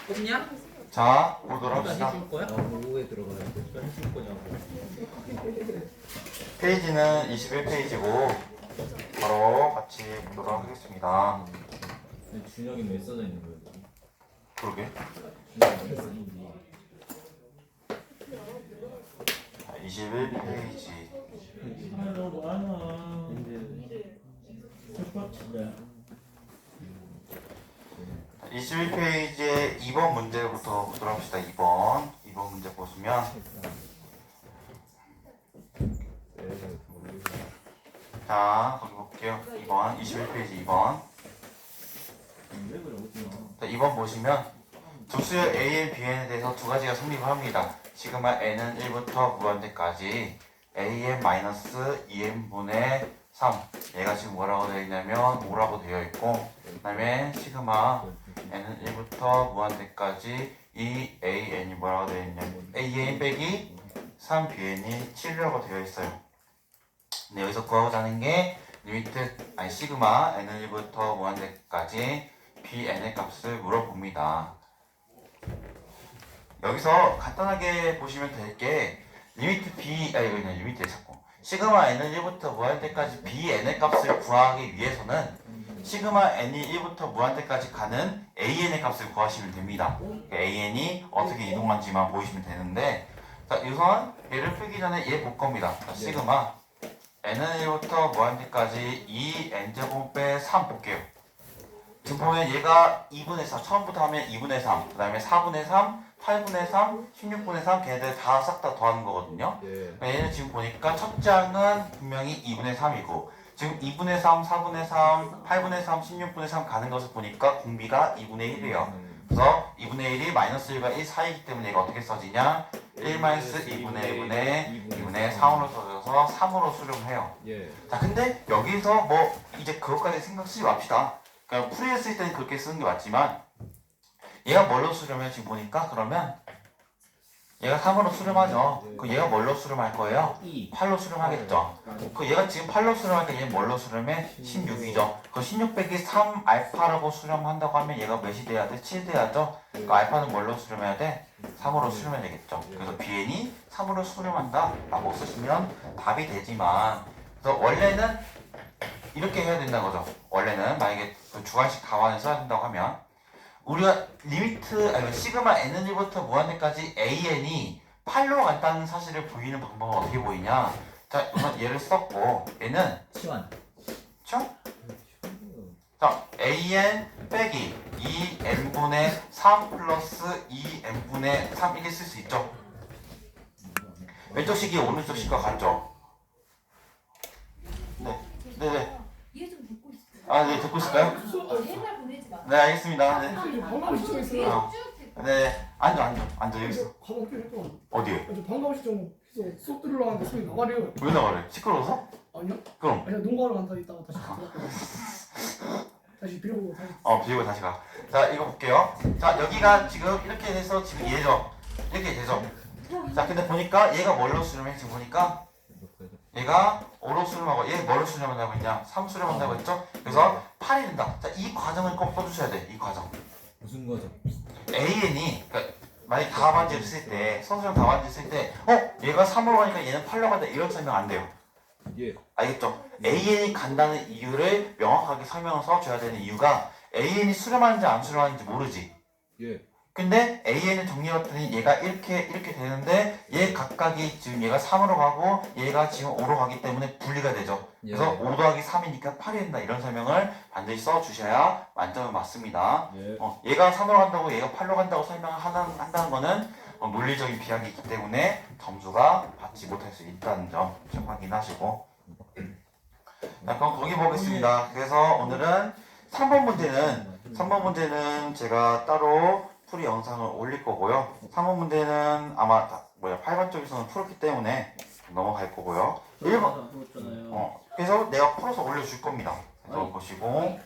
뽑냐? 자, 보도록 일단 합시다. 해줄 거야? 뭐에 들어가야 돼? 일단 해줄 거냐고. 페이지는 21페이지고 바로 같이 보도록 하겠습니다. 근데 준혁이는 왜 써져 있는 거야? 그러게. 준혁이 왜 써있는지. 21페이지. 너무 많아. 근데 첫번째야. 21페이지의 2번 문제부터 보도록 합시다. 2번 문제 보시면 자, 거기 볼게요. 2번 21페이지 2번. 왜 그래 어디야? 자, 2번 보시면 조수의 AN, BN에 대해서 두 가지가 성립을 합니다. 시그마 n은 1부터 무한대까지 an-2n분의 3. 얘가 지금 뭐라고 되어 있냐면 5라고 되어 있고, 그 다음에 시그마 n은 1부터 무한대까지 이 an이 뭐라고 되어 있냐면 an 빼기 3bn이 7이라고 되어 있어요. 근데 여기서 구하고자 하는 게 리미트, 아니 시그마 n은 1부터 무한대까지 bn의 값을 물어봅니다. 여기서 간단하게 보시면 될 게 리미트 b, 아니 그냥 리미트에 자꾸 시그마 n은 1부터 무한대까지 bn의 값을 구하기 위해서는 시그마 n이 1부터 무한대까지 가는 an의 값을 구하시면 됩니다. an이 어떻게 이동하는지만 보시면 되는데, 자 우선 얘를 풀기 전에 얘 볼 겁니다. 자, 시그마 n은 1부터 무한대까지 2n제곱 빼 3 볼게요. 지금 보면 얘가 2분의 4, 처음부터 하면 2분의 3, 그 다음에 4분의 3, 8분의 3, 16분의 3, 걔네들 다 싹 다 더하는 거거든요. 얘는 지금 보니까 첫 장은 분명히 2분의 3이고, 지금 2분의 3, 4분의 3, 8분의 3, 16분의 3 가는 것을 보니까 공비가 2분의 1이에요. 그래서 2분의 1이 마이너스 1과 1 사이이기 때문에 얘가 어떻게 써지냐? 1 마이너스 2분의 1분의 2분의 3으로 써져서 3으로 수렴해요. 자, 근데 여기서 뭐 이제 그것까지 신경 쓰지 맙시다. 그러니까 풀이했을 때는 그렇게 쓰는 게 맞지만, 얘가 뭘로 수렴해요? 지금 보니까 그러면 얘가 3으로 수렴하죠. 그 얘가 뭘로 수렴할 거예요? 8로 수렴하겠죠. 그 얘가 지금 8로 수렴하니까 얘는 뭘로 수렴해? 16이죠. 그 16 빼기 3 알파라고 수렴한다고 하면 얘가 몇이 돼야 돼? 7 돼야죠. 그 알파는 뭘로 수렴해야 돼? 3으로 수렴해야 되겠죠. 그래서 bn이 3으로 수렴한다 라고 쓰시면 답이 되지만, 그래서 원래는 이렇게 해야 된다는 거죠. 원래는 만약에 그 주관식 답안을 써야 된다고 하면 우리가 리미트, 아니 시그마 n은 1부터 무한대까지 an이 8로 간다는 사실을 보이는 방법은 어떻게 보이냐? 자, 우선 얘를 썼고 얘는 치환. 그쵸? 자, an 빼기 2n분의 3 플러스 2n분의 3 이렇게 쓸 수 있죠? 왼쪽 식이 오른쪽 식과 같죠? 네네. 얘 좀 듣고 있어요. 아, 네, 듣고 있을까요? 옛날 보내지 마. 네, 알겠습니다. 네. 방금 시청했어요. 어. 네, 앉아, 여기 있어. 가방 빼고 어디에? 방금 시청해서 수업 들으러 가는데 소리 나가래요. 왜 나가래? 시끄러워서? 아니요? 그럼. 아니야 농구하러 간다 이따가 다시 들어갈게요. 다시 빌고 다시. 비우고 다시 가. 자, 이거 볼게요. 자, 여기가 지금 이렇게 돼서 지금 얘죠. 이렇게 되죠. 자, 근데 보니까 얘가 뭘로 수렴해? 지금 보니까 얘가 5로 수렴하고 얘 뭐로 수렴한다고 했냐? 3 수렴한다고 했죠? 그래서 8이 된다. 자, 이 과정을 꼭 써주셔야 돼. 이 과정. 무슨 거죠? AN이 그러니까 만약 다반지를 쓸 때, 선수형 다반지를 쓸 때 얘가 3으로 가니까 얘는 8로 간다 이런 설명 안 돼요. 예. 알겠죠? AN이 간다는 이유를 명확하게 설명을 써줘야 되는 이유가 AN이 수렴하는지 안 수렴하는지 모르지. 예. 근데 AN을 정리해봤더니 얘가 이렇게 되는데 얘 각각이 지금 얘가 3으로 가고 얘가 지금 5로 가기 때문에 분리가 되죠. 그래서 5 더하기 3이니까 8이 된다 이런 설명을 반드시 써주셔야 만점은 맞습니다. 예. 얘가 3으로 간다고 얘가 8로 간다고 설명한다는 거는 논리적인 비약이 있기 때문에 점수가 받지 못할 수 있다는 점 좀 확인하시고. 자, 그럼 거기 보겠습니다. 그래서 오늘은 3번 문제는 제가 따로 풀이 영상을 올릴 거고요. 3번 문제는 아마 8번 쪽에서는 풀었기 때문에 넘어갈 거고요. 1번 그래서 내가 풀어서 올려줄 겁니다. 그래서 보시고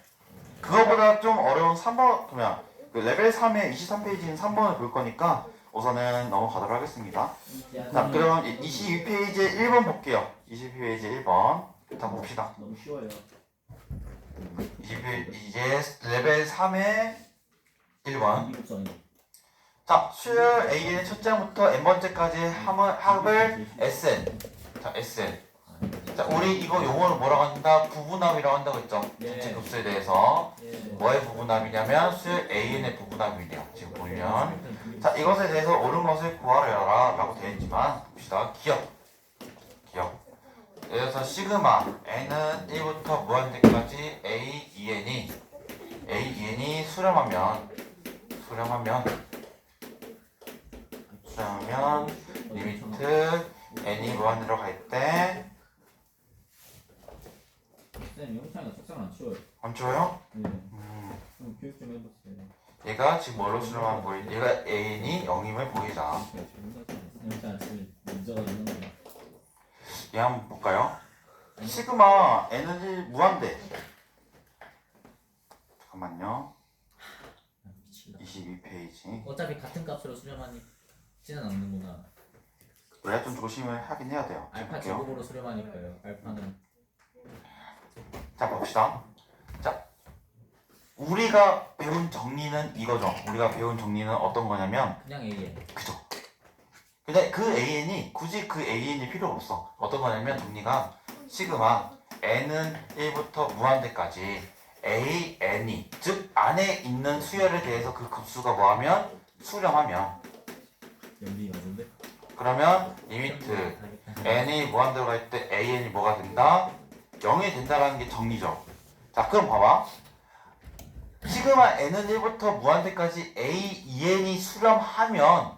그거보다 좀 어려운 3번 그러면 그 레벨 3의 23페이지인 3번을 볼 거니까 우선은 넘어가도록 하겠습니다. 자, 그럼 22페이지 1번 볼게요. 22페이지 1번 일단 봅시다. 너무 쉬워요. 이제 레벨 3의 1번. 이국성이. 자, 수열 AN의 첫 장부터 n번째까지 합을 SN. 자, SN. 자, 우리 이거 용어를 뭐라고 한다? 부분합이라고 한다고 했죠? 전체 급수에 대해서. 뭐의 부분합이냐면 수열 AN의 부분합이래요. 지금 보면. 자, 이것에 대해서 옳은 것을 구하라 라고 되어 있지만 봅시다. 기억. 그래서 시그마 n은 1부터 무한대까지 AEN이 수렴하면 리미트 n이 무한대로 갈 때 쌤 영창이가 책상 안 치워요. 안 좋아요? 네. 좀 교육 좀 해봤어요. 얘가 지금 뭘로 수렴하면 보이? 얘가 n이 0임을 보이자. 영창 지금 문제가 있는 거야. 얘 한번 볼까요? 시그마 n은 1 무한대. 잠깐만요. 미치다. 22페이지. 어차피 같은 값으로 수렴하지는 않는구나. 우리가 좀 조심을 하긴 해야 돼요. 지금 알파 볼게요. 제곱으로 수렴하니까요. 알파는 자, 봅시다. 자, 우리가 배운 정리는 이거죠. 우리가 배운 정리는 어떤 거냐면, 그냥 A에 그죠? 근데 그 AN이 굳이 그 AN이 필요 없어. 어떤 거냐면 정리가 시그마 n은 1부터 무한대까지 AN이 즉 안에 있는 수열에 대해서 그 급수가 뭐하면 수렴하면 연비 맞은데? 그러면 리미트 n이 무한대로 갈 때 AN이 뭐가 된다? 0이 된다라는 게 정리죠. 자, 그럼 봐봐. 시그마 n은 1부터 무한대까지 AEN이 수렴하면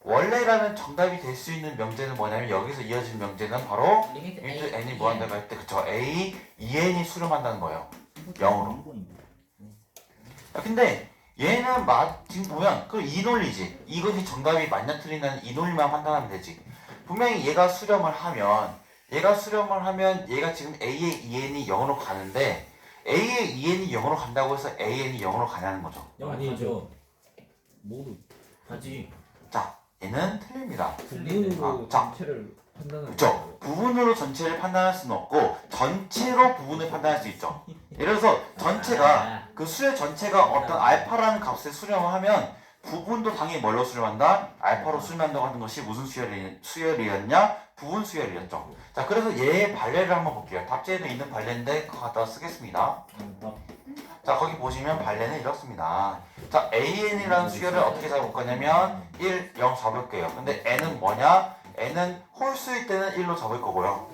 원래라면 정답이 될 수 있는 명제는 뭐냐면 여기서 이어진 명제는 바로 리미트 리미트 n이 무한대로 갈 때 그쵸? AEN이 수렴한다는 거예요. 0으로. 근데 얘는 지금 보면 그 이 논리지. 이것이 정답이 맞냐 틀리냐는 이 논리만 판단하면 되지. 분명히 얘가 수렴을 하면 얘가 지금 A의 EN이 0으로 가는데 A의 EN이 0으로 간다고 해서 AN이 0으로 가냐는 거죠. 아니죠. 모두 하지. 자, 얘는 틀립니다. 부분으로 자. 전체를 판단하는 그쵸? 부분으로 전체를 판단할 수는 없고 전체로 부분을 판단할 수 있죠. 예를 들어서 전체가 그 수열 전체가 어떤 알파라는 값에 수렴을 하면 부분도 당연히 뭘로 수렴한다? 알파로 수렴한다고 하는 것이 무슨 수열이었냐? 부분 수열이었죠. 자, 그래서 얘의 발레를 한번 볼게요. 답지에도 있는 발레인데 그거 갖다가 쓰겠습니다. 자, 거기 보시면 발레는 이렇습니다. 자, AN이라는 수열을 어떻게 잡을 거냐면 1, 0 잡을게요. 근데 N은 뭐냐? N은 홀수일 때는 1로 잡을 거고요.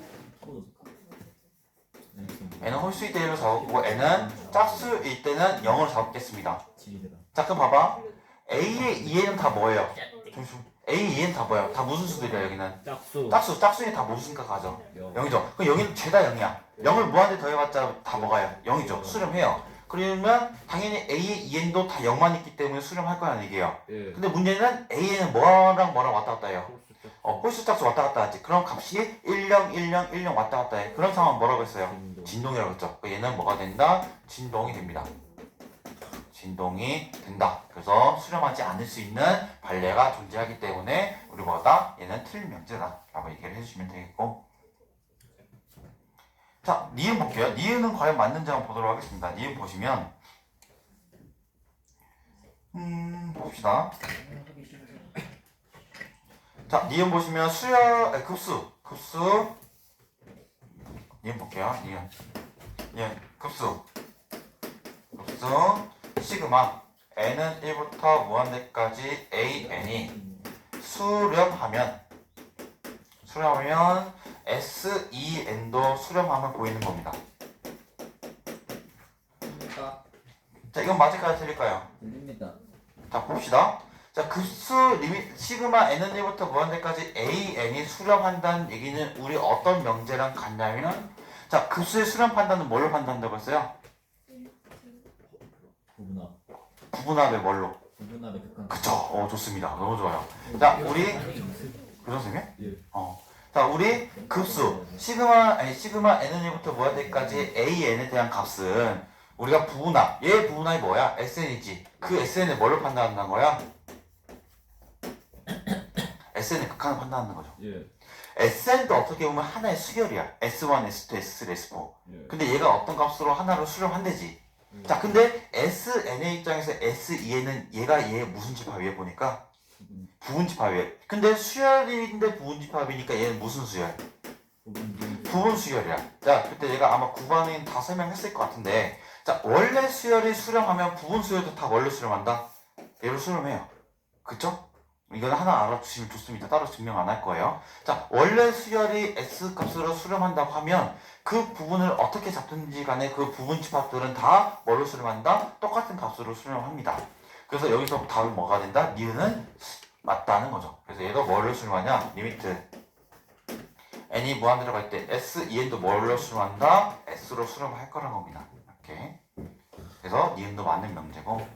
N은 홀수일 때 1로 잡을 거고 N은 짝수일 때는 0으로 잡겠습니다. 자, 그럼 봐봐. A의 EN은 다 뭐예요? A의 EN은 다 뭐예요? 다 무슨 수들이야 여기는? 짝수에 다 무슨 값 가죠? 0이죠. 그럼 여기는 죄다 0이야. 0을 무한대 더해봤자 다 뭐가요? 0이죠. 수렴해요. 그러면 당연히 A의 EN도 다 0만 있기 때문에 수렴할 거라는 얘기예요. 근데 문제는 AN은 뭐랑 왔다 갔다 해요? 홀수 짝수 왔다 갔다 하지. 그럼 값이 10, 10, 10 왔다 갔다 해. 그런 상황 뭐라고 했어요? 진동이라고 했죠. 얘는 뭐가 된다? 진동이 됩니다. 진동이 된다. 그래서 수렴하지 않을 수 있는 발레가 존재하기 때문에 우리 뭐다? 얘는 틀린 명제다 라고 얘기를 해주시면 되겠고, 자, 니은 볼게요. 니은은 과연 맞는지 한번 보도록 하겠습니다. 니은 보시면 봅시다. 자, 니은 보시면 급수 니은 볼게요. 니은 급수 시그마 n은 1부터 무한대까지 AN이 수렴하면 SEN도 수렴하면 보이는 겁니다. 자, 이건 맞을까요? 틀릴까요? 들립니다. 자, 봅시다. 자, 급수 시그마 n은 1부터 무한대까지 AN이 수렴한다는 얘기는 우리 어떤 명제랑 같냐면, 자, 급수의 수렴 판단은 뭘로 판단한다고 했어요? 부분합의 뭘로? 부분합의 극한. 그쵸. 좋습니다. 너무 좋아요. 자, 우리 교장 선생님? 예. 자, 우리 급수 시그마 n은 1부터 무한대까지 AN에 대한 값은 우리가 부분합, 얘 부분합이 뭐야? SN이지. 그 SN을 뭘로 판단한다는 거야? SN의 극한을 판단하는 거죠. 예. SN도 어떻게 보면 하나의 수열이야. S1, S2, S3, S4. 예. 근데 얘가 어떤 값으로 하나로 수렴한대지. 자, 근데 SN의 입장에서 SE는 얘가 얘 무슨 집합이에요? 보니까 부분집합이에요. 근데 수열인데 부분집합이니까 얘는 무슨 수열? 부분 수열이야. 자, 그때 얘가 아마 9반에 다 설명했을 것 같은데, 자, 원래 수열이 수렴하면 부분 수열도 다 원래 수렴한다? 얘로 수렴해요. 그쵸? 이건 하나 알아두시면 좋습니다. 따로 증명 안 할 거예요. 자, 원래 수열이 S 값으로 수렴한다고 하면 그 부분을 어떻게 잡든지 간에 그 부분 집합들은 다 뭘로 수렴한다? 똑같은 값으로 수렴합니다. 그래서 여기서 답은 뭐가 된다? 니은은 맞다는 거죠. 그래서 얘도 뭐를 수렴하냐? 리미트 n이 무한 들어갈 때 s, en도 뭘로 수렴한다? s로 수렴할 거란 겁니다. 이렇게. 그래서 니은도 맞는 명제고.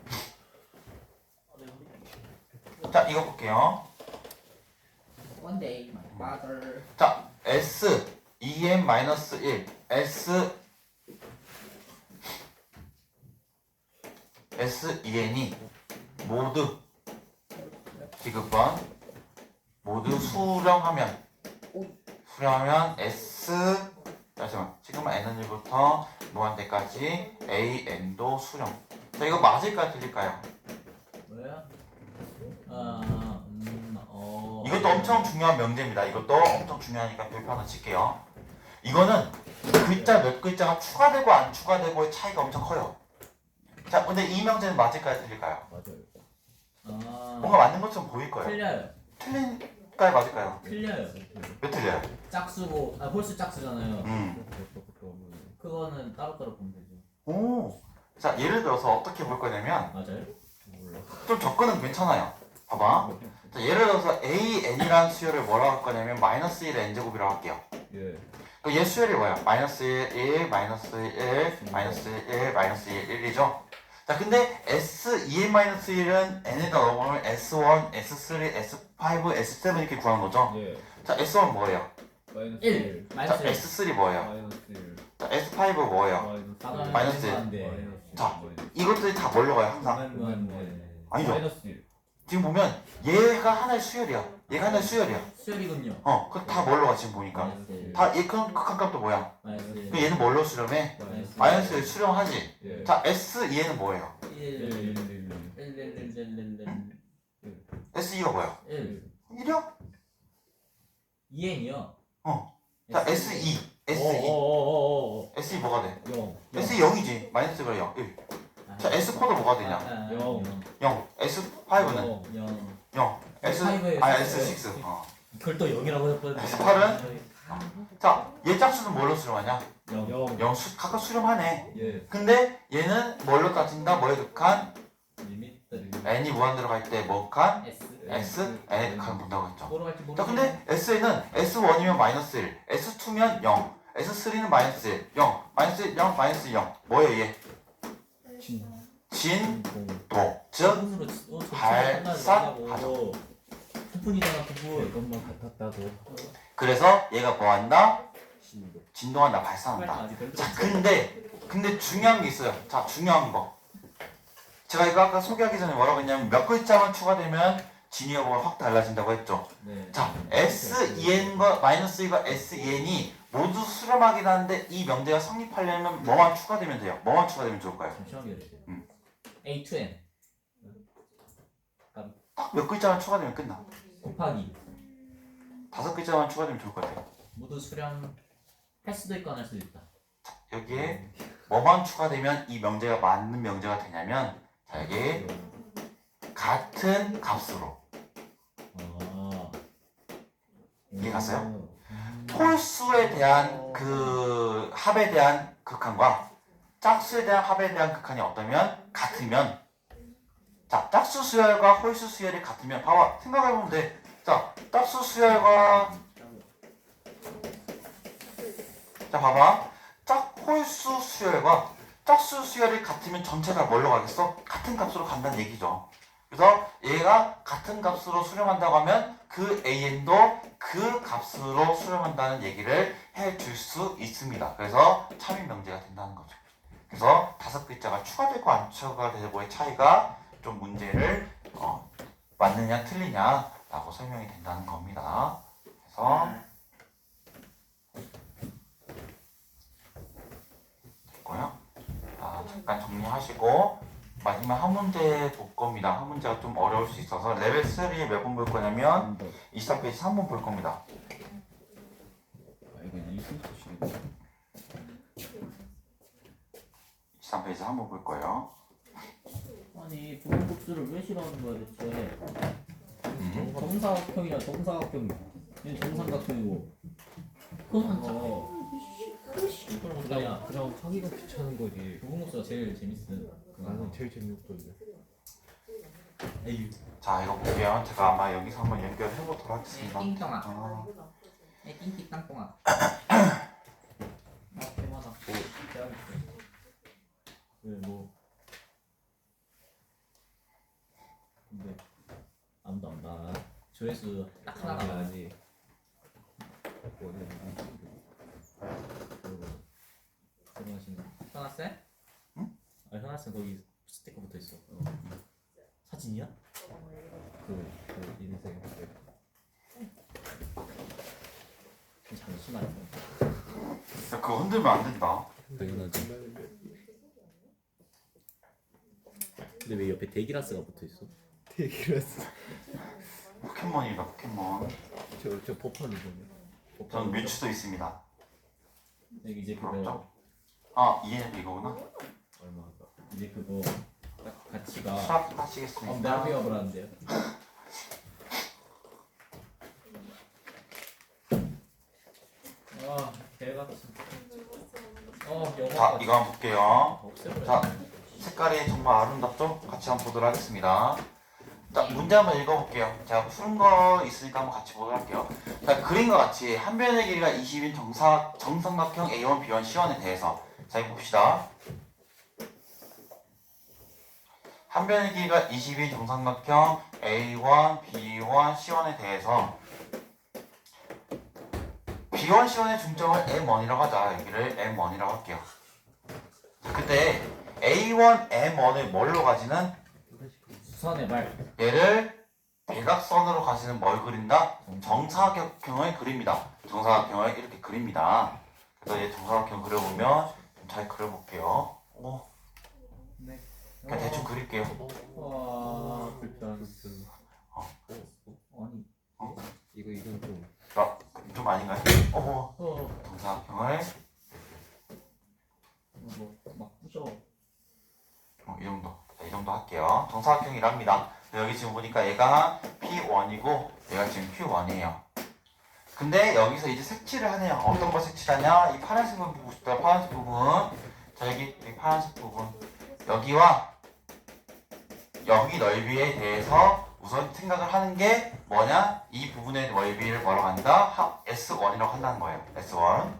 자, 이거 볼게요. One day, my father. 자, s, en-1, s, en이 모두 지급번 모두 수렴하면 s 잠시만 시그마 n은 1부터 무한대까지 an도 수렴. 자, 이거 맞을까요? 틀릴까요? 뭐야? 이것도 엄청 중요한 명제입니다. 이것도 엄청 중요하니까 별표 하나 칠게요. 이거는 글자 몇 글자가 추가되고 안 추가되고의 차이가 엄청 커요. 자, 근데 이 명제는 맞을까요? 틀릴까요? 맞아요. 뭔가 맞는 것처럼 보일 거예요. 틀려요. 틀릴까요? 맞을까요? 틀려요. 왜 틀려요? 짝수고 홀수 짝수잖아요. 그거는 따로따로 보면 되죠. 오. 자, 예를 들어서 어떻게 볼 거냐면 맞아요? 몰라. 좀 접근은 괜찮아요. 봐봐. 자, 예를 들어서 AN이라는 수열을 뭐라고 할 거냐면 마이너스 1의 n제곱이라고 할게요. 예. 그럼 얘 수열이 뭐야? 마이너스 1, 마이너스 1, 마이너스 1, 마이너스 1, 1이죠? 자, 근데 S2n-1은 n에다 넣어보면 S1, S3, S5, S7 이렇게 구하는 거죠? 예. 자, S1 뭐예요? 마이너스 1. 자, 마이너스 1. S3 뭐예요? 마이너스 1. 자, S5 뭐예요? 마이너스 1. 자, 이것들이 다 뭘로 가요? 항상? 아니죠. 마이너스 1. 지금 보면 얘가 하나의 수열이야. 얘가 하나의 수열이야. 수열이군요. 그럼 다 뭘로 가 지금 보니까? 마이너스 1. 다 얘 극한값도 뭐야? 마이너스 1. 그럼 얘는 뭘로 수렴해? 마이너스 1 수렴하지? 예. 자, S 얘는 뭐예요? 1. S2가 뭐야? 1. 1이야? 2n이요. 자, S2 S2 S2 뭐가 돼? 0. S2 0이지. 마이너스가 0 1. 자, S4도 뭐가 되냐? 0. 0 S5는 0. 0 S S5에 아 S6 이걸 또 0이라고 했거든요. S8은? 자, 얘 짝수는 뭘로 수렴하냐? 0. 0 각각 수렴하네. 예. 근데 얘는 뭘로 따진다? 뭐에 극한? 리미트. n이 무한 들어갈 때 뭐 극한? S. S? n에 극한 본다고 했죠. 뭐로 갈지 모르겠네. 자, 근데 S에는 S1이면 마이너스 1, S2면 0, S3는 마이너스 1, 0, 마이너스 1, 0, 마이너스 0. 뭐예요, 얘? 진도. 즉, 발산하죠. 부분이잖아, 부분. 이것만 같았다고. 그래서 얘가 뭐 한다? 진동한다, 발산한다. 자, 근데 중요한 게 있어요. 자, 중요한 거. 제가 이거 아까 소개하기 전에 뭐라고 했냐면 몇 글자만 추가되면 진위 여부가 확 달라진다고 했죠. 네. 자, S2n과 마이너스 1과 S2n이 모두 수렴하긴 하는데 이 명제가 성립하려면 뭐만 추가되면 돼요? 뭐만 추가되면 좋을까요? 잠시만요. 음. A to N 딱 몇 글자만 추가되면 끝나. 곱하기 5글자만 추가되면 좋을 것 같아요. 모두 수렴 할 수도 있고 안 할 수도 있다. 여기에 뭐만 추가되면 이 명제가 맞는 명제가 되냐면 자, 여기 같은 값으로 이해 갔어요? 홀수에 대한 그 합에 대한 극한과 짝수에 대한 합에 대한 극한이 어떠면 같으면 자, 짝수 수열과 홀수 수열이 같으면 봐봐 생각해보면 돼. 자, 짝수 수열과 자 봐봐 홀수 수열과 짝수 수열이 같으면 전체가 뭘로 가겠어? 같은 값으로 간다는 얘기죠. 그래서 얘가 같은 값으로 수렴한다고 하면 그 AN도 그 값으로 수렴한다는 얘기를 해줄 수 있습니다. 그래서 참인 명제가 된다는 거죠. 그래서 5글자가 추가되고 안 추가되고의 차이가 좀 문제를 맞느냐 틀리냐라고 설명이 된다는 겁니다. 그래서 됐고요. 자, 잠깐 정리하시고 마지막 한 문제 볼 겁니다. 한 문제가 좀 어려울 수 있어서 레벨 3에 몇 번 볼 거냐면 23페이지 3번 볼 겁니다. 아 이거 이승수식인데. 23페이지 3번 볼 거예요. 아니 부분급수를 왜 싫어하는 거야 대체? 정사각형이야 정사각형. 얘 정삼각형이고. 그냥 하기가 귀찮은 거지. 부분급수가 제일 재밌음. 나는 제일 재미없던데. 에이. 자 이거 볼게요. 제가 아마 여기서 한번 연결해 보도록 하겠습니다. 띵똥아. 아, 띵띵 땅똥아. 개많아. 왜뭐 근데 아무도 안 봐. 조회수 딱 하나 아니 나와. 아니. 들어가시는 현아쌤? 응? 아 현아쌤 거기 스티커 붙어 있어. 사진이야? 그 인생 때. 잠시만요. 그거 흔들면 안 된다. 당연하지. 근데 왜 옆에 데기라스가 붙어 있어? 데기라스. 포켓몬이다 포켓몬. 저 포판이거든요. 전 뮤츠도 있습니다. 여기 이제 그거 부럽죠? 아 ENF 이거구나. 얼마가? 이제 그거 딱 가치가 수학 하시겠습니다. 나비업을 하는데요. 아 대박이다. 영화. 자 이거 한번 볼게요. 없애버려. 자 색깔이 정말 아름답죠? 같이 한번 보도록 하겠습니다. 자 문제 한번 읽어볼게요. 제가 푸른 거 있으니까 한번 같이 보도록 할게요. 자 그림과 같이 한 변의 길이가 20인 정삼각형 A1, B1, C1에 대해서 자 이거 봅시다. 한 변의 길이가 20인 정삼각형 A1, B1, C1에 대해서 B1, C1의 중점을 M1이라고 하자. 여기를 M1이라고 할게요. 자, 그때 A1, M1을 뭘로 가지는 수선의 말. 얘를 대각선으로 가지는 뭘 그린다? 정사각형을 그립니다. 정사각형을 이렇게 그립니다. 그래서 얘 정사각형 그려보면 좀 잘 그려볼게요. 네. 그냥 대충 그릴게요. 와 불편. 아니. 이건 좀 아, 좀 아닌가요? 정사각형을 막 부셔. 이 정도. 자, 이 정도 할게요. 정사각형이랍니다. 여기 지금 보니까 얘가 P1이고 얘가 지금 Q1이에요. 근데 여기서 이제 색칠을 하네요. 어떤 거 색칠하냐? 이 파란색 부분 보고 싶다. 파란색 부분. 자 여기 파란색 부분. 여기와 여기 넓이에 대해서 우선 생각을 하는 게 뭐냐? 이 부분의 넓이를 뭐라고 한다? S1이라고 한다는 거예요. S1.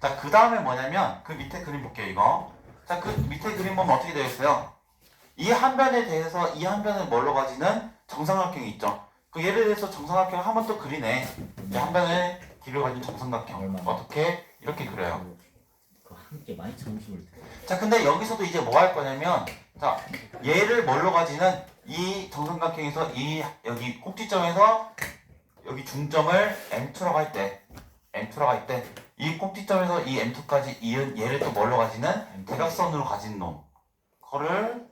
자, 그 다음에 뭐냐면 그 밑에 그림 볼게요, 이거. 자, 그 밑에 그림 보면 어떻게 되어 있어요? 이 한 변에 대해서 이 한 변을 뭘로 가지는 정삼각형이 있죠. 그 예를 들어서 정삼각형 한번 또 그리네. 이 한 변의 길이를 가진 정삼각형. 얼마나? 어떻게? 이렇게 그려요. 그 함께 많이 점심을 때. 자, 근데 여기서도 이제 뭐 할 거냐면, 자, 얘를 뭘로 가지는 이 정삼각형에서 이 여기 꼭지점에서 여기 중점을 M2라고 할 때, 이 꼭지점에서 이 M2까지 이은 얘를 또 뭘로 가지는 대각선으로 가진 놈. 그거를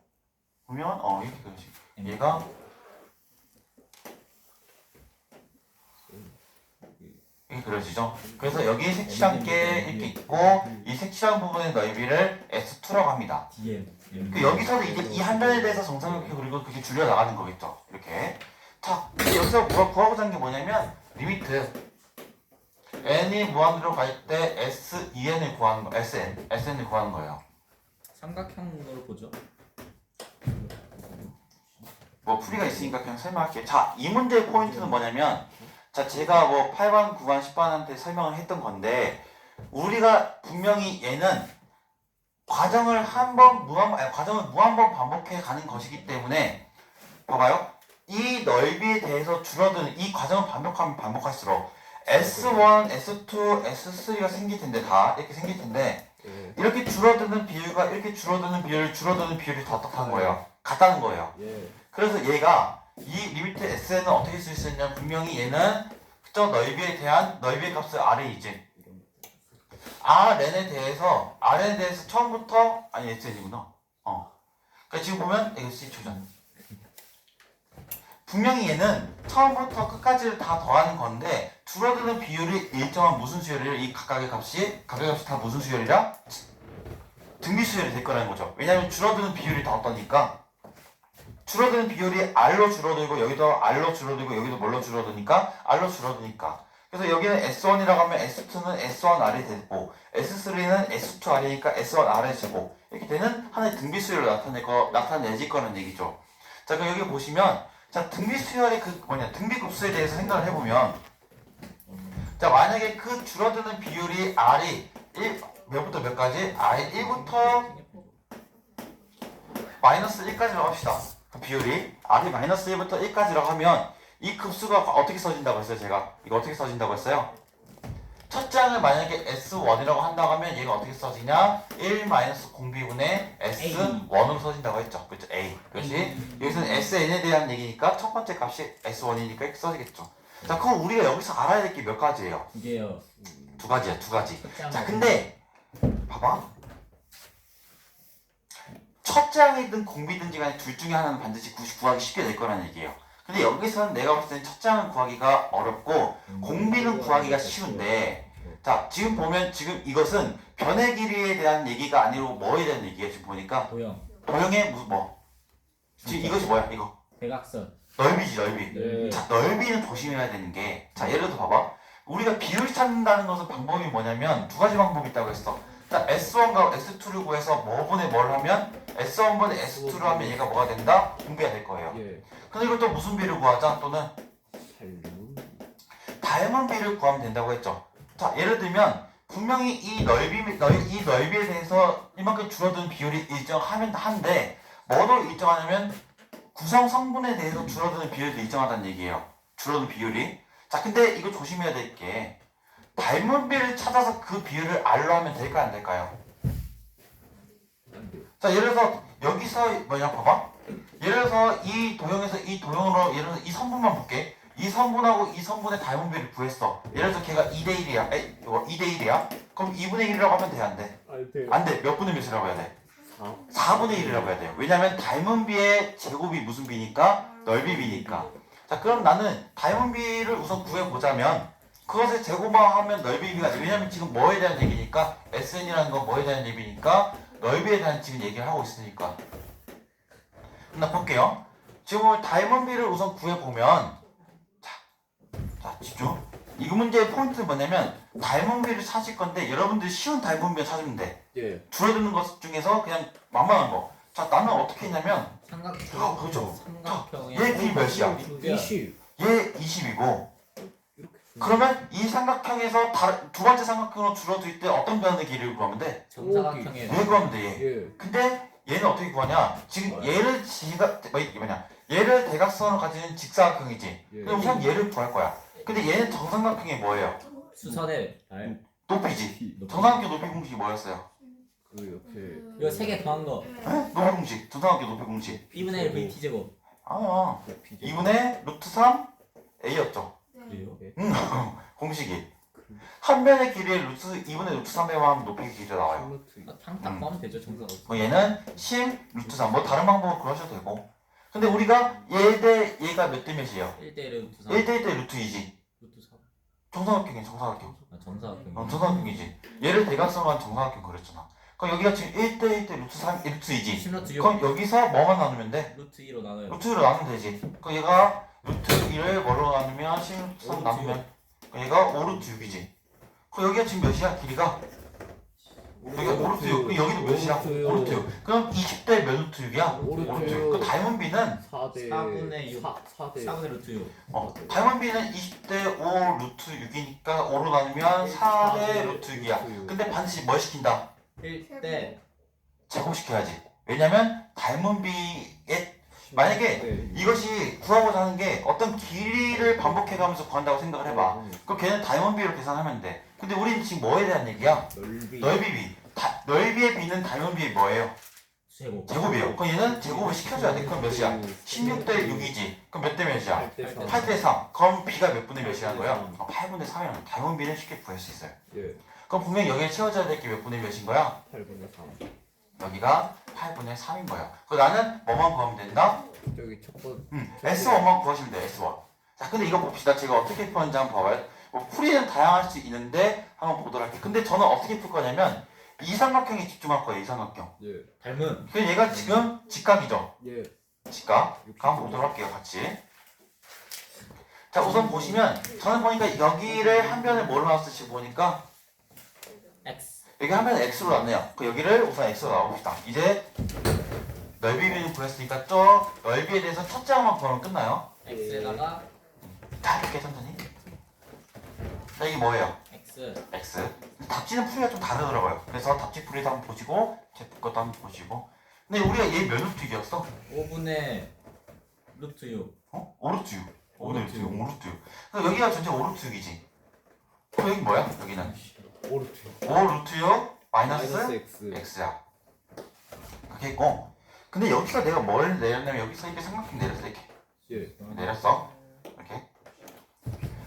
보면 이렇게 그려지. 얘가 이렇게 그려지죠. 그래서 여기 색칠한 게 이렇게 있고 이 색칠한 부분의 넓이를 S2라고 합니다. DM. 그 여기서도 이제 이 한 변에 대해서 정삼각형 그리고 그게 줄여 나가는 거겠죠. 이렇게. 자, 근데 여기서 뭐가 구하고자 하는 게 뭐냐면 리미트 n이 무한으로 갈 때 SEN을 구하는 거, SN을 구하는 거예요. 삼각형으로 보죠. 뭐 풀이가 있으니까 그냥 설명할게요. 자, 이 문제의 포인트는 뭐냐면 자, 제가 뭐 8반, 9반, 10반한테 설명을 했던 건데 우리가 분명히 얘는 과정을 무한번 반복해 가는 것이기 때문에 봐봐요. 이 넓이에 대해서 줄어드는 이 과정을 반복할수록 S1, S2, S3가 생길 텐데 다 이렇게 생길 텐데 이렇게 줄어드는 비율과 이렇게 줄어드는 비율이 다 어떻다는 거예요? 같다는 거예요. 예. 그래서 얘가 이 리미트 SN은 어떻게 쓸 수 있냐면 분명히 얘는 특정 넓이에 대한 넓이의 값을 R이지. Rn에 대해서 처음부터 아니 SN이구나. 그러니까 지금 보면 이거 C초전. 분명히 얘는 처음부터 끝까지를 다 더하는 건데 줄어드는 비율이 일정한 무슨 수열이래? 이 각각의 값이 다 무슨 수열이라? 등비 수열이 될 거라는 거죠. 왜냐면 줄어드는 비율이 다 어떠니까 줄어드는 비율이 R로 줄어들고 여기도 R로 줄어들고 여기도 뭘로 줄어드니까 R로 줄어드니까 그래서 여기는 S1이라고 하면 S2는 S1R이 되고 S3는 S2R이니까 S1R의 제곱 이렇게 되는 하나의 등비 수열을 나타내질 거라는 얘기죠. 자 그럼 여기 보시면 자 등비 수열의 등비 급수에 대해서 생각을 해보면 자 만약에 그 줄어드는 비율이 R이 몇부터 몇까지? R이 1부터 마이너스 1까지라고 합시다. 그 비율이 R이 마이너스 1부터 1까지라고 하면 이 급수가 어떻게 써진다고 했어요? 제가 이거 어떻게 써진다고 했어요? 첫 장을 만약에 S1이라고 한다고 하면 얘가 어떻게 써지냐? 1-0b분의 S1으로 써진다고 했죠. 그렇죠? A. 그렇지? 여기서는 SN에 대한 얘기니까 첫 번째 값이 S1이니까 이렇게 써지겠죠. 자, 그럼 우리가 여기서 알아야 될 게 몇 가지예요? 이게요. 두 가지야, 두 가지. 자, 근데 봐봐. 첫 장이든 공비든지 간에 둘 중에 하나는 반드시 구하기 쉽게 될 거라는 얘기예요. 근데 여기서는 내가 봤을 때는 첫 장은 구하기가 어렵고 공비는 구하기가 쉬운데 자 지금 보면 지금 이것은 변의 길이에 대한 얘기가 아니고 뭐에 대한 얘기예요. 지금 보니까 도형의 무슨 지금 이것이 뭐야 이거 대각선. 넓이지 넓이. 네. 자 넓이는 조심해야 되는 게 자 예를 들어 봐봐 우리가 비율 찾는다는 것은 방법이 뭐냐면 두 가지 방법이 있다고 했어. 자 S1과 S2를 구해서 뭐분의 뭘 하면 S1분의 S2를 하면 얘가 뭐가 된다? 공비가 될 거예요. 근데 이걸 또 무슨 비를 구하자? 또는 닮은 비를 구하면 된다고 했죠. 자 예를 들면 분명히 이 넓이에 대해서 이만큼 줄어드는 비율이 일정하면 한데 뭐로 일정하냐면 구성 성분에 대해서 줄어드는 비율도 일정하다는 얘기예요. 줄어드는 비율이. 자 근데 이거 조심해야 될 게 닮은 비를 찾아서 그 비율을 R로 하면 될까요? 안 될까요? 자 예를 들어서 여기서 뭐냐 봐봐 예를 들어서 이 도형에서 이 도형으로 예를 들어서 이 성분만 볼게 이 성분하고 이 성분의 닮은 비를 구했어 예를 들어서 걔가 2대1이야 2대1이야 그럼 2분의 1이라고 하면 돼? 안 돼? 안 돼. 몇 분의 몇이라고 해야 돼? 4분의 1이라고 해야 돼요. 왜냐면 닮은 비의 제곱이 무슨 비니까? 넓이 비니까. 자 그럼 나는 닮은 비를 우선 구해보자면 그것을 제곱화하면 넓이 비가 돼. 왜냐면 지금 뭐에 대한 얘기니까 SN이라는 건 뭐에 대한 얘기니까 넓이에 대한 지금 얘기를 하고 있으니까. 그럼 나 볼게요. 지금 닮은 비를 우선 구해보면 자 집중. 이 문제의 포인트는 뭐냐면 닮은 비를 찾을 건데 여러분들 쉬운 닮은 비를 찾으면 돼. 줄어드는 것 중에서 그냥 만만한 거. 자 나는 어떻게 했냐면 삼각형. 그죠. 삼각형의 얘 비 몇이야? 20. 얘 20이고 그러면 이 삼각형에서 두 번째 삼각형으로 줄어들 때 어떤 변의 길이를 구하면 돼? 정사각형의 얘 구하면 돼 얘. 근데 얘는 어떻게 구하냐? 지금 얘를 얘를 대각선으로 가지는 직사각형이지. 근데 우선 얘를 구할 거야. 근데 얘는 정삼각형이 뭐예요? 수선의 높이지. 정삼각형 높이 공식이 뭐였어요? 이거 세 개 더한 거. 높이 공식. 정삼각형 높이 공식. B분의 1 V T제곱. 아니야. 2분의 루트 3 A였죠. 그래요? 공식이. 한 변의 길이의 루트 2분의 루트 3 배만 높이 길이 나와요. 탕탕 구하면 되죠 정사각형. 얘는 10 루트 3. 뭐 다른 방법으로 그러셔도 되고. 근데 우리가 얘 대 얘가 몇 대 몇이에요? 1대1의 루트 3. 1대 1대 루트 2지. 루트 3. 정사각형이 정사각형. 정사각형. 정사각형이지. 얘를 대각선으로 한 정사각형 그랬잖아. 그럼 여기가 지금 1대 1대 루트 3 루트 2지. 10루트 6. 그럼 여기서 뭐만 나누면 돼? 루트 2로 나눠요. 루트 2로 나누면 되지. 그럼 얘가 루트 1을 뭐로 나누면 10 루트 3 나누면 그럼 얘가 5 루트 6이지. 그럼 여기가 지금 몇이야? 길이가? 여기가 5 루트 6. 그럼 여기도 몇이야? 5 루트 6. 그럼 20대 몇 루트 6이야? 5 루트 6. 그 닮은 비는 4분의 6. 4분의 루트 6. 닮은 비는 20대 5 루트 6이니까 5로 나누면 4대 루트 6이야. 근데 반드시 뭘 시킨다? 1대 제곱시켜야지. 왜냐면 닮은 비에 만약에 이것이 구하고자 하는 게 어떤 길이를 반복해가면서 구한다고 생각을 해봐. 그럼 걔는 닮은 비로 계산하면 돼. 근데 우리는 지금 뭐에 대한 얘기야? 넓이 비. 넓이의 비는 닮은 비의 뭐예요? 제곱. 제곱이에요. 그럼 얘는 제곱을 시켜줘야 돼. 그럼 몇이야? 16대 6이지. 그럼 몇 대 몇이야? 8대 3. 그럼 비가 몇 분의 몇이라는 거야? 8분의 3이라는 거야. 닮은 비는 쉽게 구할 수 있어요. 그럼 분명히 여기에 채워져야 될 게 몇 분의 몇인 거야? 8분의 3. 여기가 8분의 3인 거야. 그 나는 뭐만 구하면 된다? 저기 첫 번. S1만 구하시면 돼, S1. 자, 근데 이거 봅시다. 제가 어떻게 푸는지 한번 봐봐요. 뭐 풀이는 다양할 수 있는데 한번 보도록 할게요. 근데 저는 어떻게 풀 거냐면 이 삼각형에 집중할 거예요, 이 삼각형. 예. 닮은 그 얘가 지금 직각이죠. 예. 직각. 한번 보도록 할게요, 같이. 자, 우선 보시면 저는 보니까 여기를 한 변을 뭘로 놨을지 보니까 X 여기 한 변을 X로 놨네요. 그 여기를 우선 X로 놔봅시다. 이제 넓이 비를 구했으니까 저 넓이에 대해서 첫째 항만 구하면 끝나요. X에다가 자, 이렇게 천천히. 자, 이게 뭐예요? X X. 답지는 풀이가 좀 다르더라고요. 그래서 답지 풀이도 한번 보시고 제 것도 한번 보시고. 근데 우리가 얘 몇 루트 6이었어? 5분의 루트 6 어? 5루트 6. 5루트 6. 5루트 5루트 6. 그럼 여기가 전체 5루트 6이지. 그럼 여기 뭐야? 여기는 5루트. 5루트 6 마이너스 마이너스 X. X야. 그렇게 있고. 근데 여기서 내가 뭘 내렸냐면 여기서 이렇게 삼각형 내렸어. 이렇게 예. 내렸어. 이렇게.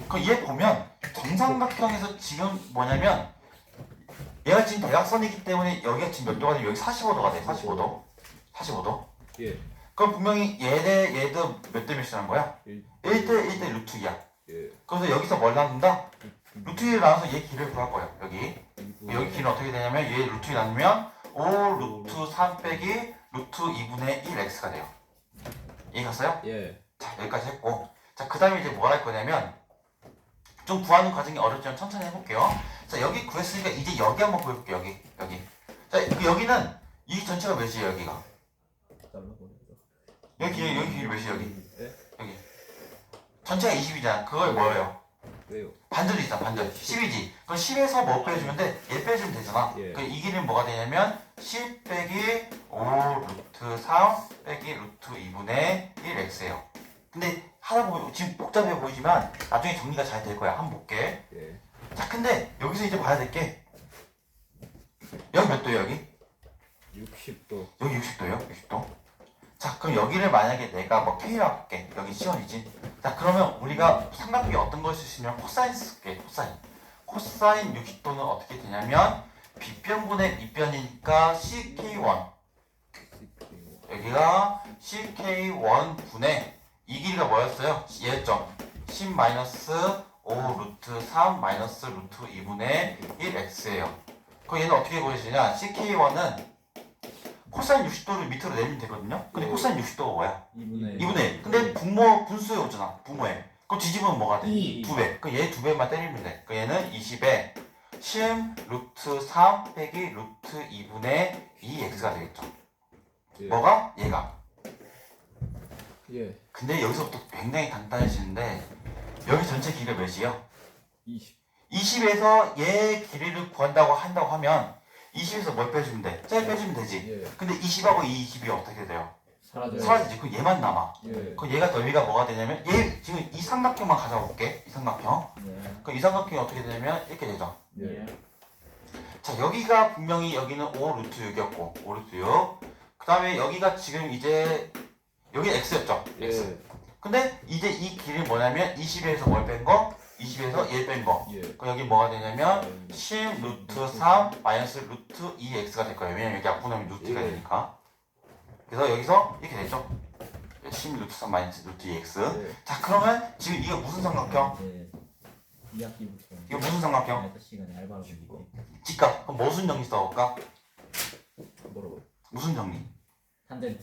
그럼 얘 보면 정삼각형에서 지금 뭐냐면 얘가 지금 대각선이기 때문에 여기가 지금 몇 도가 돼? 여기 45도가 돼. 45도. 45도. 예. 그럼 분명히 얘도 몇 대 몇이라는 거야? 1대 1대 루트 2야. 예. 그래서 여기서 뭘 나눈다? 루트 2를 나눠서 얘 길을 구할 거예요. 여기. 여기 길은 어떻게 되냐면 얘 루트 2 나누면 5 루트 3 빼기 루트 2분의 1x가 돼요. 이해 갔어요? 예. 자, 여기까지 했고. 자, 그 다음에 이제 뭘 할 거냐면 좀 구하는 과정이 어렵지만 천천히 해볼게요. 자, 여기 구했으니까 이제 여기 한번 구해볼게요. 여기. 자, 그 여기는 이 전체가 몇이에요? 여기가. 여기 길이 몇이에요? 예? 여기. 전체가 20이잖아. 그걸 뭐예요? 왜요? 반절이 있잖아. 반절. 10이지. 그럼 10에서 뭐 빼주면 돼? 얘 빼주면 되잖아. 예. 그 이 길이는 뭐가 되냐면 10 빼기 5 루트 3 빼기 루트 2분의 1x예요. 근데 하다 보면 지금 복잡해 보이지만 나중에 정리가 잘 될 거야. 한번 볼게. 예. 자, 근데 여기서 이제 봐야 될 게 여기 몇 도예요? 여기? 60도. 여기 60도예요? 60도. 자, 그럼 여기를 만약에 내가 뭐 K라고 할게. 여기 시원이지. 자, 그러면 우리가 삼각형이 어떤 걸 쓸 수 있냐면 코사인 쓸게. 코사인. 코사인 60도는 어떻게 되냐면 빗변분의 밑변이니까 CK1. 여기가 CK1 분의 이 길이가 뭐였어요? 얘였죠? 10-5 루트 3 마이너스 루트 2분의 1x예요. 그럼 얘는 어떻게 보여지냐? CK1은 코사인 60도를 밑으로 내리면 되거든요? 근데 코사인 60도가 뭐야? 2분의 2분의 1. 근데 분수에 오잖아. 분모에. 그럼 뒤집으면 뭐가 돼? 2 2배. 그럼 얘 2배만 때리면 돼. 그럼 얘는 20에 10 루트 3 빼기 루트 2분의 2x가 되겠죠. 예. 뭐가? 얘가. 예. 근데 여기서부터 굉장히 간단해지는데 여기 전체 길이가 몇이에요? 20. 20에서 얘 길이를 구한다고 한다고 하면 20에서 뭘 빼주면 돼? 쟤 빼주면 되지. 예. 근데 20하고 이 20이 어떻게 돼요? 사라져요. 사라지지. 그럼 얘만 남아. 예. 그럼 얘가 넓이가 뭐가 되냐면 얘 지금 이 삼각형만 가져볼게. 이 삼각형. 네. 그럼 이 삼각형이 어떻게 되냐면 이렇게 되죠. 예. 자, 여기가 분명히 여기는 5 루트 6이었고 5 루트 6. 그 다음에 여기가 지금 이제 여기 x였죠. x. 예. 근데 이제 이 길이 뭐냐면 20에서 뭘 뺀 거? 20에서 1 뺀 거. 예. 그럼 여기 뭐가 되냐면 10 루트 3 마이너스 루트 2x가 될 거예요. 왜냐면 여기 앞분하면 루트가 예. 되니까. 그래서 여기서 이렇게 되죠. 10 루트 3 마이너스 루트 2x. 예. 자, 그러면 지금 이게 무슨 삼각형? 네. 2학기부터 이거 무슨 삼각형? 6시간에 알바로 보고 직각. 그럼 무슨 정리 써볼까? 뭐라고? 무슨 정리? 탄젠트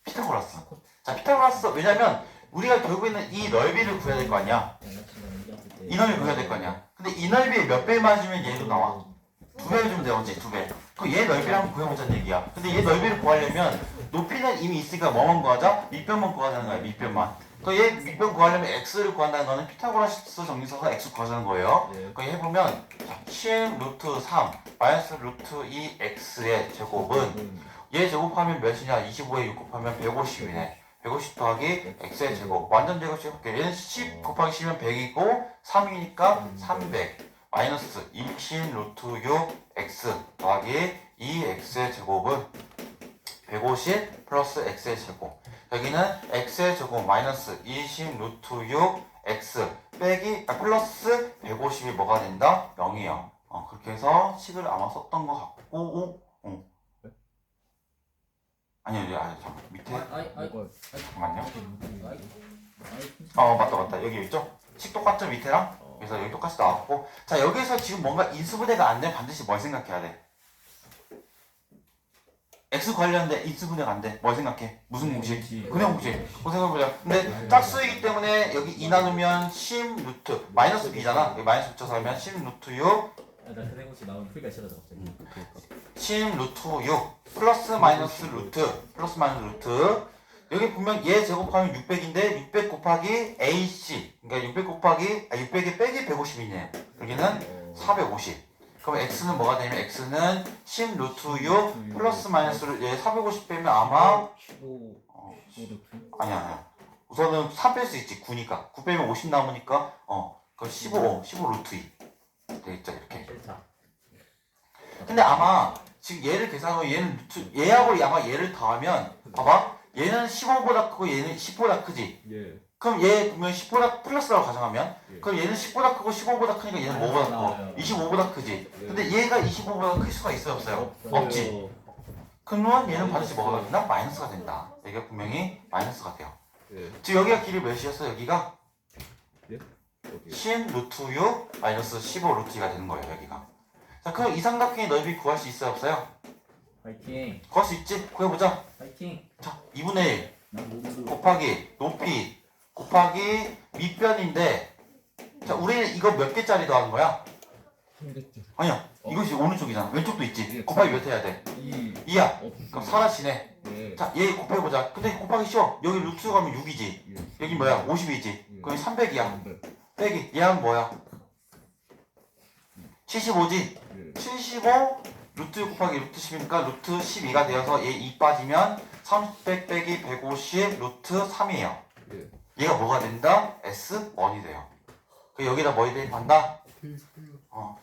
피타고라스. 자, 피타고라스. 왜냐면 우리가 결국에는 이 넓이를 구해야 될 거 아니야. 이 넓이 구해야 될 거 아니야. 근데 이 넓이에 몇 배 맞으면 얘도 나와. 2배 주면 돼, 언제? 2배. 그럼 얘 넓이를 한번 구해보자는 얘기야. 근데 얘 넓이를 구하려면 높이는 이미 있으니까 뭐만 구하자? 밑변만 구하자는 거야, 밑변만. 그럼 얘 밑변 구하려면 x를 구한다는 거는 피타고라스 정리 써서 x 구하자는 거예요. 예. 그럼 해보면 10 루트 3 마이너스 루트 2x의 제곱은 얘 제곱하면 몇이냐? 25에 6 곱하면 150이네. 150 더하기 x의 제곱. 완전 제곱식 할게. 얘는 10 곱하기 10이면 100이고 3이니까 300 마이너스 20 루트 6 x 더하기 2x의 제곱은 150 플러스 x의 제곱. 여기는 x의 제곱 마이너스 20 루트 6 x 빼기 플러스 150이 뭐가 된다? 0이에요. 그렇게 해서 식을 아마 썼던 것 같고 아니요 잠깐 밑에 잠깐만요. 맞다 여기 있죠? 식 똑같죠 밑에랑? 그래서 여기 똑같이 나왔고 자 여기서 지금 뭔가 인수분해가 안 되면 반드시 뭘 생각해야 돼? X 관련된 인수분해가 안 돼. 뭘 생각해? 무슨 공식? 그냥 공식. 그거 생각해보자. 근데 짝수이기 때문에 여기 2 나누면 10 루트 마이너스 B잖아. 여기 마이너스 붙여서 하면 10 루트 6 나 그대 혹시 나오면 풀기가 싫어서 갑자기. 10 루트 6 플러스 마이너스 루트 여기 보면 얘 제곱하면 600인데 600 곱하기 AC 그러니까 600 곱하기 600에 빼기 150이네요. 여기는 450. 그럼 x는 뭐가 되냐면 x는 10 루트 6 플러스 마이너스를 얘 450 빼면 아마 15 아니야 우선은 3 뺄 수 있지 9니까 9 빼면 50 남으니까 그럼 15 루트 2 되겠죠 이렇게. 근데 아마 지금 얘를 계산하고 얘는 루트 얘하고 아마 얘를 더하면 봐봐 얘는 15보다 크고 얘는 10보다 크지. 그럼 얘 보면 10보다 플러스라고 가정하면 그럼 얘는 10보다 크고 15보다 크니까 얘는 뭐보다 크고 25보다 크지. 근데 얘가 25보다 클 수가 있어요 없어요? 없지. 그러면 얘는 반드시 뭐가 된다? 마이너스가 된다. 여기가 분명히 마이너스가 돼요. 지금 여기가 길이 몇이었어 여기가? 10 루트 6 마이너스 15 루트 2가 되는 거예요 여기가. 자 그럼 이 삼각형의 넓이 구할 수 있어요 없어요? 파이팅. 구할 수 있지? 구해보자. 파이팅. 자 2분의 1 곱하기 높이 곱하기 밑변인데 자 우리는 이거 몇 개짜리 더하는 거야? 아니야 이것이 오른쪽이잖아. 왼쪽도 있지. 곱하기 몇 해야 돼? 2야. 그럼 사라지네. 자 얘 곱해보자. 근데 곱하기 쉬워. 여기 루트 가면 6이지. 여기 뭐야? 50이지. 그럼 300이야. 빼기 얘는 뭐야? 75지? 75 루트 곱하기 루트 10이니까 루트 12가 되어서 얘 2 빠지면 300 빼기 150 루트 3이에요. 얘가 뭐가 된다? S1이 돼요. 그 여기다 뭐 대입한다?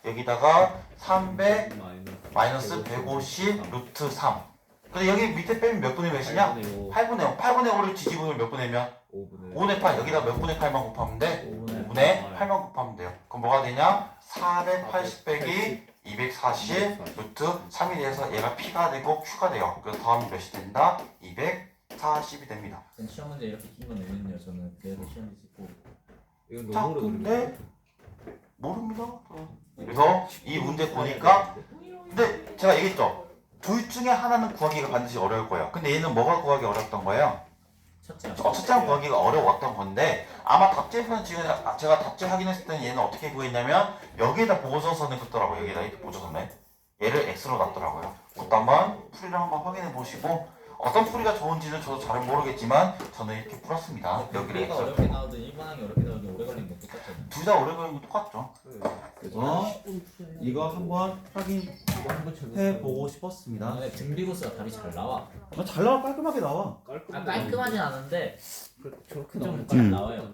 여기다가 300 마이너스 150 루트 3. 근데 여기 밑에 빼면 몇 분의 몇이냐? 8분의 5. 8분의 5를 뒤집으면 몇 분의 몇? 5분의 8. 여기다 몇 분의 8만 곱하면 돼? 5분의 8만 곱하면 돼요. 그럼 뭐가 되냐? 480 빼기 240 루트 3이 돼서 얘가 P가 되고 Q가 돼요. 그래서 더하면 몇이 된다? 240이 됩니다. 시험 문제 이렇게 긴 건 내면요. 저는 그래서 시험 문제 찍고. 자, 근데 모릅니다. 그래서 이 문제 보니까 근데 제가 얘기했죠. 둘 중에 하나는 구하기가 반드시 어려울 거예요. 근데 얘는 뭐가 구하기 어렵던 거예요? 첫째 구하기가 어려웠던 건데 아마 답지에서는 지금 제가 답지 확인했을 때는 얘는 어떻게 구했냐면 여기에다 보조선을 긋더라고요. 여기에다 이렇게 보조선을 얘를 X로 놨더라고요. 그것도 한번 풀이를 한번 확인해 보시고 어떤 풀이가 좋은지는 저도 잘 모르겠지만 저는 이렇게 풀었습니다. 여기를 풀이가 X로 어렵게 나오든 일반항이 어렵게 나오든 오래 걸리는 건 똑같잖아요. 둘 다 오래 걸리는 거 똑같죠. 그래서 이거 한번 확인해 보고 싶었습니다. 근데 등비고스가 답이 잘 나와. 잘 나와 깔끔하게 나와. 깔끔하진 않은데 저렇게 좀 나오는 잘 나와요.